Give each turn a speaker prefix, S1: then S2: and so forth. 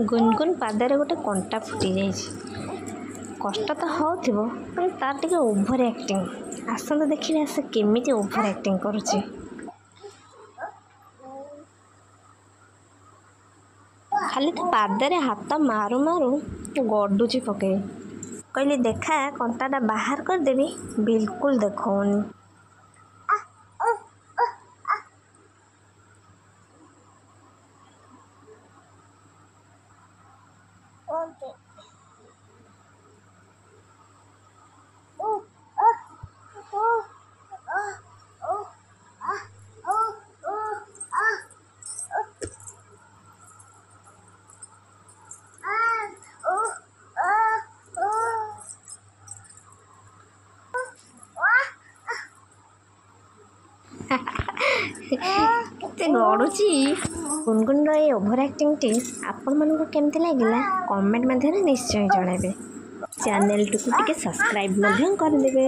S1: गुनगुन पादरे गोटे कंटा फुटी जाइए कष्ट तो होथिबो पण तार टिके ओभर एक्टिंग आसंत देखिए से केमिति ओभर एक्टिंग करुछि। खाली तो पादरे हाथ मारू मारू गडुची पके कहली देखा कंटाटा बाहर कर देबी बिल्कुल देखौनी। କେତେ ଗଡ଼ୁଛି ଗୁनଗୁନର ଏ ଓଭର ଆକ୍ଟିଂଟି ଆପଣମାନଙ୍କୁ କେମିତି ଲାଗିଲା କମେଣ୍ଟ ମାଧ୍ୟମରେ ନିଶ୍ଚୟ ଜଣାଇବେ। ଚ୍ୟାନେଲଟିକୁ ଟିକେ ସବସ୍କ୍ରାଇବ୍ ମଧ୍ୟ କରିଦେବେ।